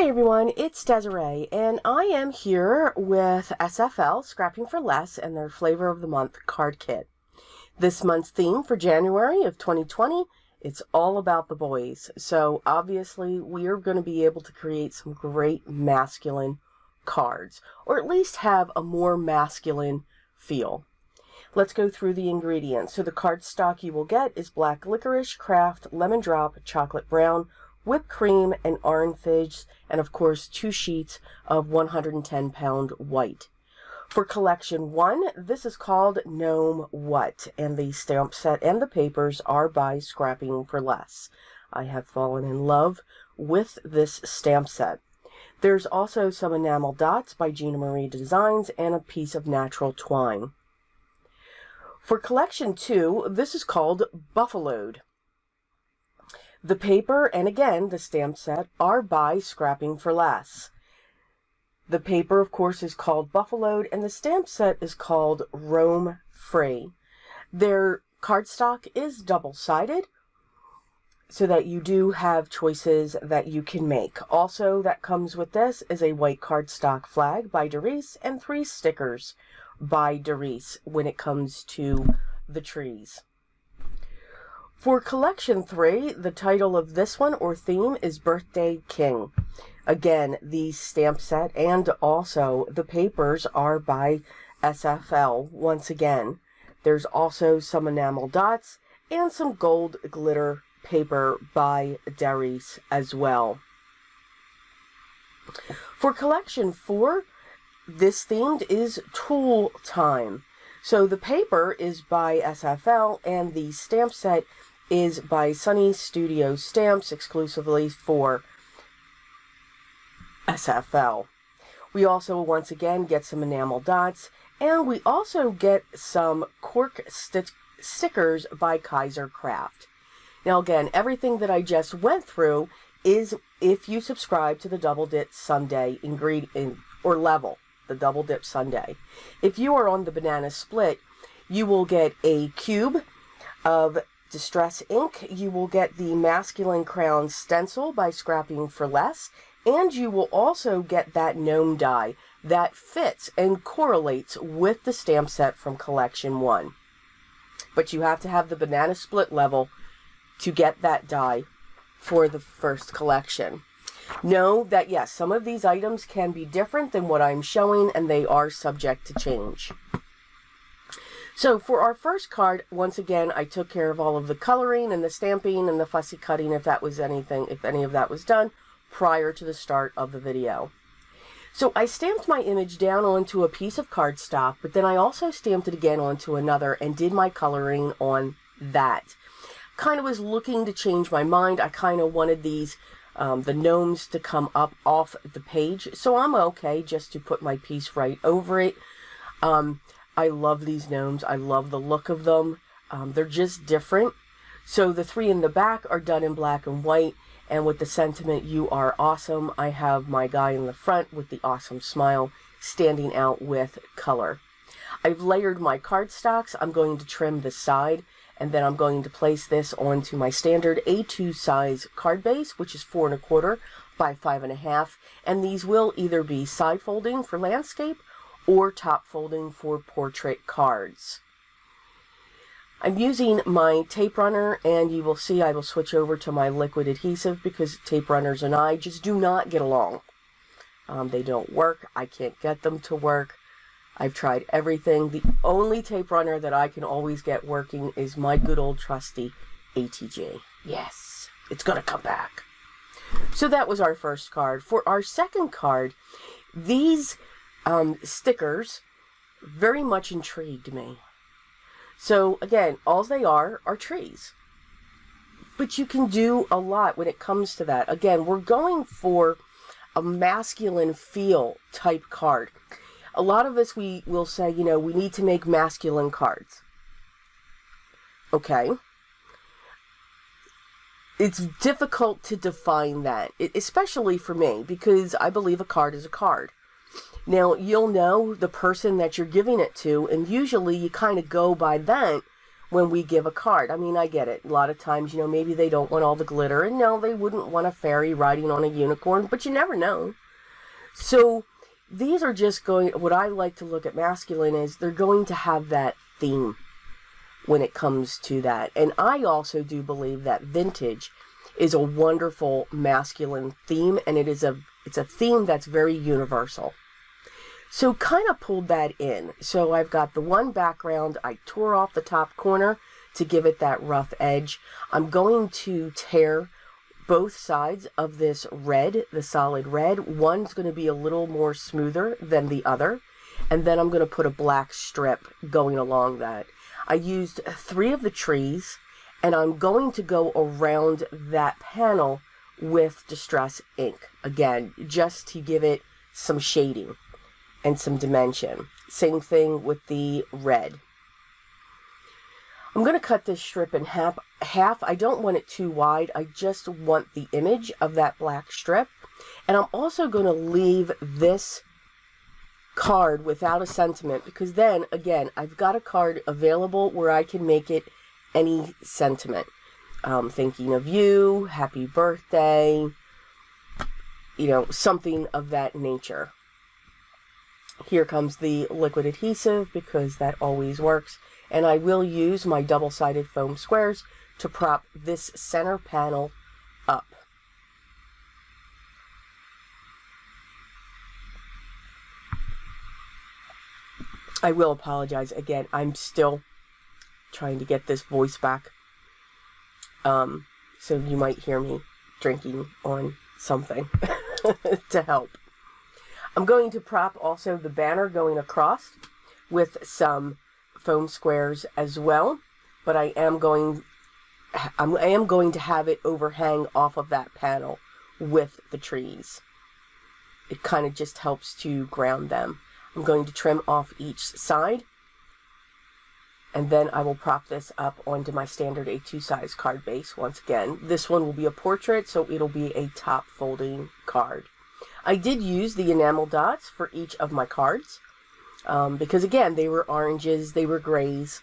Hey everyone, it's Desiree, and I am here with SFL, Scrapping for Less, and their Flavor of the Month card kit. This month's theme for January of 2020, it's all about the boys. So obviously we are going to be able to create some great masculine cards, or at least have a more masculine feel. Let's go through the ingredients. So the cardstock you will get is black licorice, craft, lemon drop, chocolate brown, whipped cream, and orange fizz, and of course 2 sheets of 110-pound white. For collection 1, this is called Gnome What, and the stamp set and the papers are by Scrapping for Less. I have fallen in love with this stamp set. There's also some enamel dots by Gina Marie Designs and a piece of natural twine. For collection 2, this is called Buffaloed. The paper, and again, the stamp set, are by Scrapping for Less. The paper, of course, is called Buffaloed, and the stamp set is called Roam Free. Their cardstock is double-sided, so that you do have choices that you can make. Also, that comes with this is a white cardstock flag by Desiree and 3 stickers by Desiree when it comes to the trees. For collection 3, the title of this one or theme is Birthday King. Again, the stamp set and also the papers are by SFL once again. There's also some enamel dots and some gold glitter paper by Desiree as well. For collection 4, this themed is Tool Time. So the paper is by SFL and the stamp set is by Sunny Studio Stamps exclusively for SFL. We also once again get some enamel dots, and we also get some cork stickers by Kaiser Craft. Now again, everything that I just went through is if you subscribe to the Double Dip Sunday ingredient or level, the Double Dip Sunday. If you are on the Banana Split, you will get a cube of Distress ink, you will get the Masculine Crown stencil by Scrapping for Less, and you will also get that gnome die that fits and correlates with the stamp set from collection 1. But you have to have the Banana Split level to get that die for the first collection. Know that yes, some of these items can be different than what I'm showing, and they are subject to change. So for our first card, once again, I took care of all of the coloring and the stamping and the fussy cutting if any of that was done prior to the start of the video. So I stamped my image down onto a piece of cardstock, but then I also stamped it again onto another and did my coloring on that. Kind of was looking to change my mind. I kind of wanted these, the gnomes to come up off the page, so I'm okay just to put my piece right over it. I love these gnomes. I love the look of them. They're just different. So the 3 in the back are done in black and white, and with the sentiment, "You are awesome," I have my guy in the front with the awesome smile standing out with color. I've layered my cardstocks. I'm going to trim the side, and then I'm going to place this onto my standard A2 size card base, which is 4 1/4 by 5 1/2, and these will either be side folding for landscape or top folding for portrait cards. I'm using my tape runner, and you will see I will switch over to my liquid adhesive because tape runners and I just do not get along. They don't work. I can't get them to work. I've tried everything. The only tape runner that I can always get working is my good old trusty ATG. Yes, it's gonna come back. So that was our first card. For our second card, these stickers very much intrigued me. So again, all they are trees. But you can do a lot when it comes to that. Again, we're going for a masculine feel type card. A lot of us, we will say, you know, we need to make masculine cards. Okay. It's difficult to define that, especially for me, because I believe a card is a card. Now, you'll know the person that you're giving it to, and usually you kind of go by that when we give a card. I mean, I get it. A lot of times, you know, maybe they don't want all the glitter, and no, they wouldn't want a fairy riding on a unicorn, but you never know. So these are just going, what I like to look at masculine is they're going to have that theme when it comes to that. And I also do believe that vintage is a wonderful masculine theme, and it's a theme that's very universal. So kind of pulled that in. So I've got the one background. I tore off the top corner to give it that rough edge. I'm going to tear both sides of this red, the solid red. One's going to be a little more smoother than the other. And then I'm going to put a black strip going along that. I used 3 of the trees, and I'm going to go around that panel with Distress ink. Again, just to give it some shading and some dimension. Same thing with the red. I'm going to cut this strip in half. I don't want it too wide. I just want the image of that black strip. And I'm also going to leave this card without a sentiment, because then, again, I've got a card available where I can make it any sentiment. Thinking of you, happy birthday, you know, something of that nature. Here comes the liquid adhesive, because that always works. And I will use my double-sided foam squares to prop this center panel up. I will apologize again. I'm still trying to get this voice back. So you might hear me drinking on something to help. I'm going to prop also the banner going across with some foam squares as well, but I am going to have it overhang off of that panel with the trees. It kind of just helps to ground them. I'm going to trim off each side, and then I will prop this up onto my standard A2 size card base once again. This one will be a portrait, so it'll be a top folding card. I did use the enamel dots for each of my cards, because again, they were oranges, they were grays.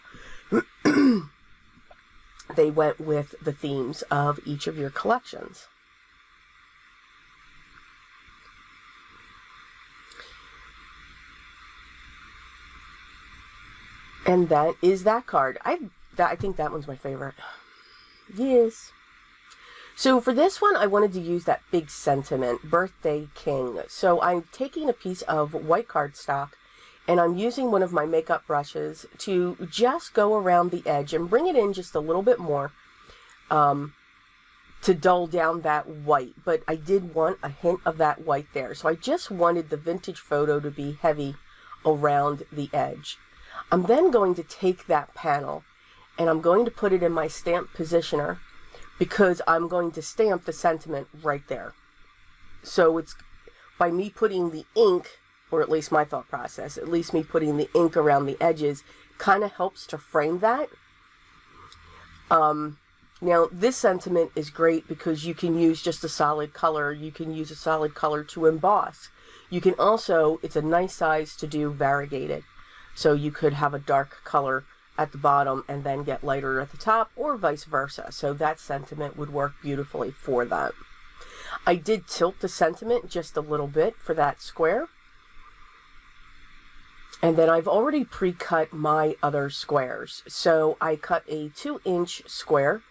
They went with the themes of each of your collections. And that is that card. I think that one's my favorite. Yes. So for this one, I wanted to use that big sentiment, Birthday King. So I'm taking a piece of white cardstock, and I'm using one of my makeup brushes to just go around the edge and bring it in just a little bit more to dull down that white. But I did want a hint of that white there. So I just wanted the vintage photo to be heavy around the edge. I'm then going to take that panel, and I'm going to put it in my stamp positioner, because I'm going to stamp the sentiment right there. So it's by me putting the ink, or at least my thought process, at least me putting the ink around the edges, kind of helps to frame that. Now, this sentiment is great because you can use just a solid color. You can use a solid color to emboss. You can also, it's a nice size to do variegated. So you could have a dark color at the bottom and then get lighter at the top, or vice versa. So that sentiment would work beautifully for that. I did tilt the sentiment just a little bit for that square. And then I've already pre-cut my other squares. So I cut a 2-inch square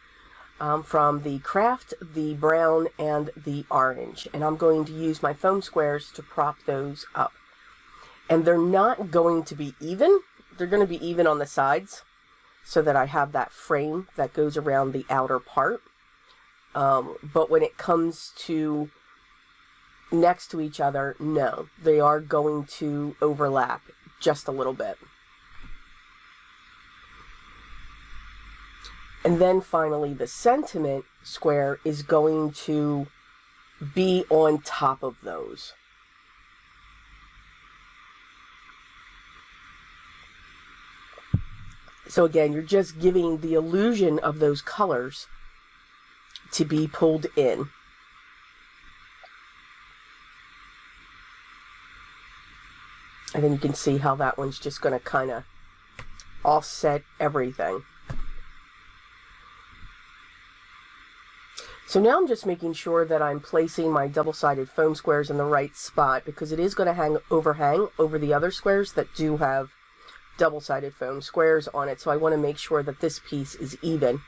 from the craft, the brown, and the orange. And I'm going to use my foam squares to prop those up. And they're not going to be even. They're going to be even on the sides, so that I have that frame that goes around the outer part. But when it comes to next to each other, no, they are going to overlap just a little bit. And then finally, the sentiment square is going to be on top of those. So again, you're just giving the illusion of those colors to be pulled in. And then you can see how that one's just going to kind of offset everything. So now I'm just making sure that I'm placing my double-sided foam squares in the right spot, because it is going to overhang over the other squares that do have double-sided foam squares on it. So I want to make sure that this piece is even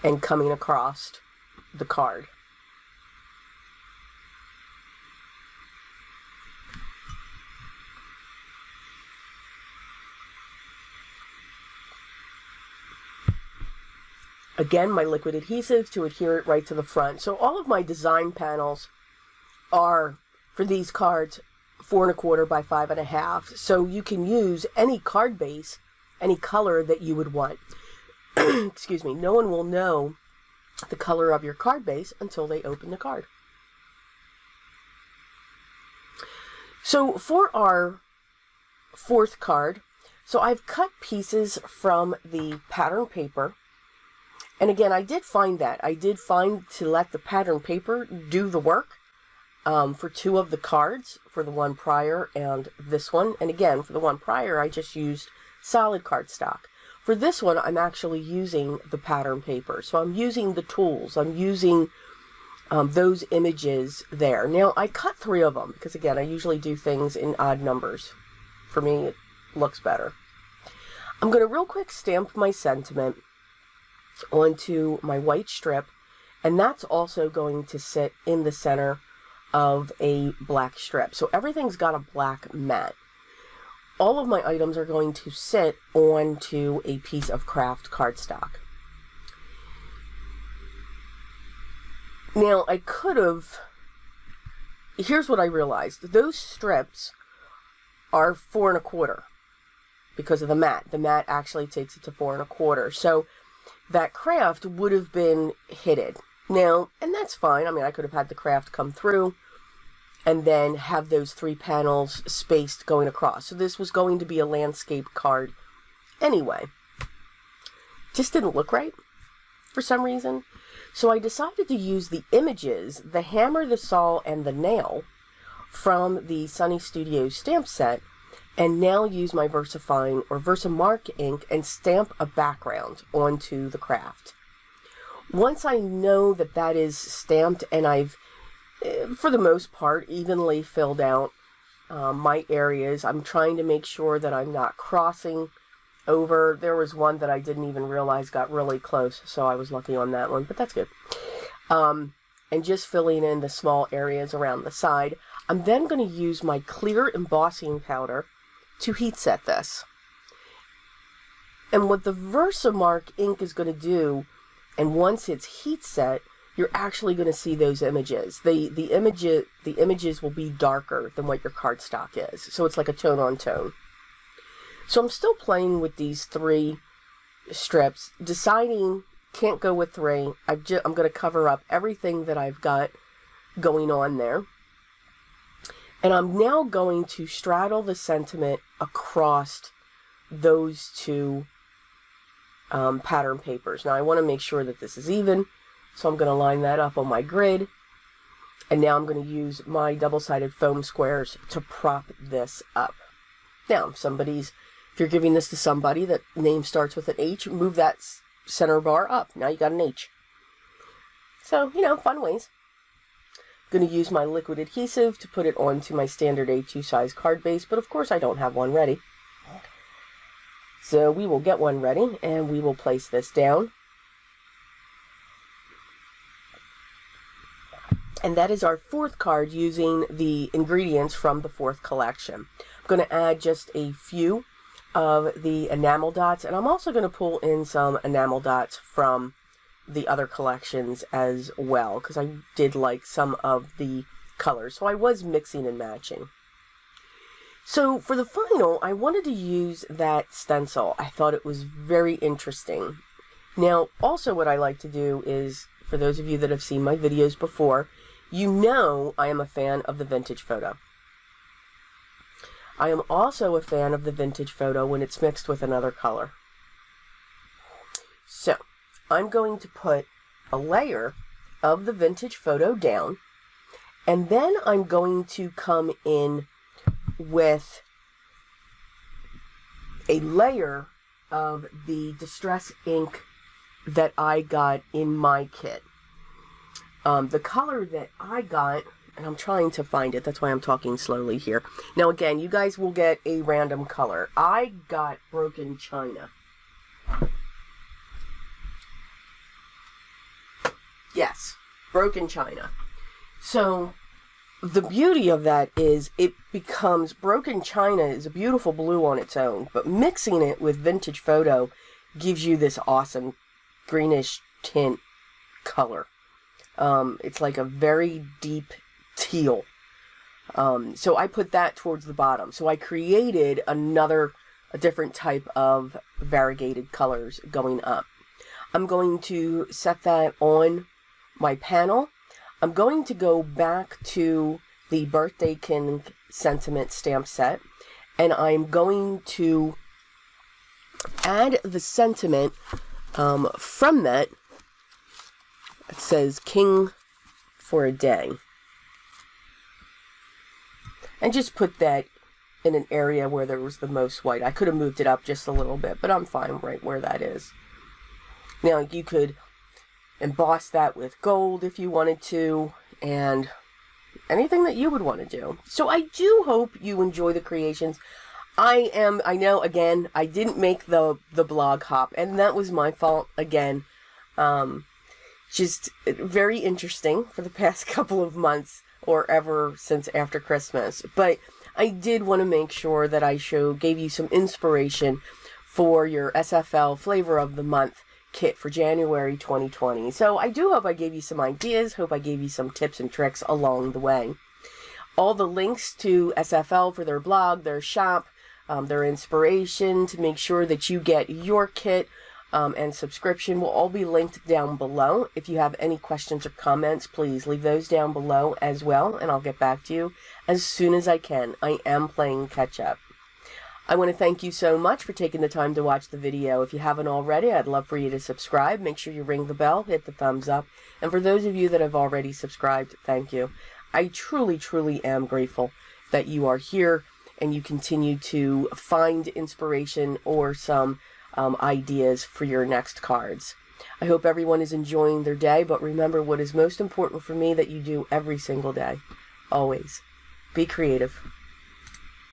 and coming across the card. Again, my liquid adhesive to adhere it right to the front. So all of my design panels are, for these cards, 4 1/4 by 5 1/2. So you can use any card base, any color that you would want. Excuse me. No one will know the color of your card base until they open the card. So for our fourth card, so I've cut pieces from the pattern paper. And again, I did find to let the pattern paper do the work for 2 of the cards, for the one prior and this one. And again, for the one prior, I just used solid cardstock. For this one, I'm actually using the pattern paper. So I'm using the tools. I'm using those images there. Now, I cut 3 of them because, again, I usually do things in odd numbers. For me, it looks better. I'm going to real quick stamp my sentiment onto my white strip, and that's also going to sit in the center of a black strip. So everything's got a black mat. All of my items are going to sit onto a piece of craft cardstock. Now, I could have, here's what I realized. Those strips are 4 1/4 because of the mat. The mat actually takes it to 4 1/4. So that craft would have been hidden. Now, and that's fine. I mean, I could have had the craft come through and then have those 3 panels spaced going across. So this was going to be a landscape card anyway. Just didn't look right for some reason. So I decided to use the images, the hammer, the saw, and the nail from the Sunny Studios stamp set, and now use my VersaFine or Versamark ink and stamp a background onto the craft. Once I know that that is stamped and I've, for the most part, evenly filled out my areas, I'm trying to make sure that I'm not crossing over. There was one that I didn't even realize got really close, so I was lucky on that one, but that's good. And just filling in the small areas around the side. I'm then going to use my clear embossing powder to heat set this. And what the Versamark ink is going to do, and once it's heat set, you're actually going to see those images. The images will be darker than what your cardstock is. So it's like a tone on tone. So I'm still playing with these 3 strips, deciding can't go with 3. I'm going to cover up everything that I've got going on there. And I'm now going to straddle the sentiment across those 2 pattern papers. Now I want to make sure that this is even, so I'm going to line that up on my grid. And now I'm going to use my double-sided foam squares to prop this up. Now, if you're giving this to somebody that name starts with an H, move that center bar up. Now you got an H. So, you know, fun ways. I'm going to use my liquid adhesive to put it onto my standard A2 size card base, but of course I don't have one ready. So we will get one ready, and we will place this down. And that is our 4th card using the ingredients from the 4th collection. I'm going to add just a few of the enamel dots, and I'm also going to pull in some enamel dots from the other collections as well, because I did like some of the colors. So I was mixing and matching. So for the final, I wanted to use that stencil. I thought it was very interesting. Now, also what I like to do is, for those of you that have seen my videos before, you know I am a fan of the vintage photo. I am also a fan of the vintage photo when it's mixed with another color. So I'm going to put a layer of the vintage photo down, and then I'm going to come in with a layer of the distress ink that I got in my kit. The color that I got, and I'm trying to find it, that's why I'm talking slowly here. Now again, you guys will get a random color. I got Broken China. Yes, Broken China. So the beauty of that is it becomes, Broken China is a beautiful blue on its own, but mixing it with Vintage Photo gives you this awesome greenish tint color. It's like a very deep teal. So I put that towards the bottom. So I created a different type of variegated colors going up. I'm going to set that on my panel. I'm going to go back to the Birthday King Sentiment stamp set, and I'm going to add the sentiment from that. It says King for a Day. And just put that in an area where there was the most white. I could have moved it up just a little bit, but I'm fine right where that is. Now you could emboss that with gold if you wanted to, and anything that you would want to do. So I do hope you enjoy the creations. I know, again, I didn't make the blog hop, and that was my fault again. Just very interesting for the past couple of months, or ever since after Christmas. But I did want to make sure that I gave you some inspiration for your SFL Flavor of the Month kit for January 2020. So I do hope I gave you some ideas, hope I gave you some tips and tricks along the way. All the links to SFL for their blog, their shop, their inspiration to make sure that you get your kit and subscription will all be linked down below. If you have any questions or comments, please leave those down below as well, and I'll get back to you as soon as I can. I am playing catch up. I want to thank you so much for taking the time to watch the video. If you haven't already, I'd love for you to subscribe. Make sure you ring the bell, hit the thumbs up. And for those of you that have already subscribed, thank you. I truly, truly am grateful that you are here and you continue to find inspiration or some ideas for your next cards. I hope everyone is enjoying their day, but remember what is most important for me that you do every single day. Always. Be creative.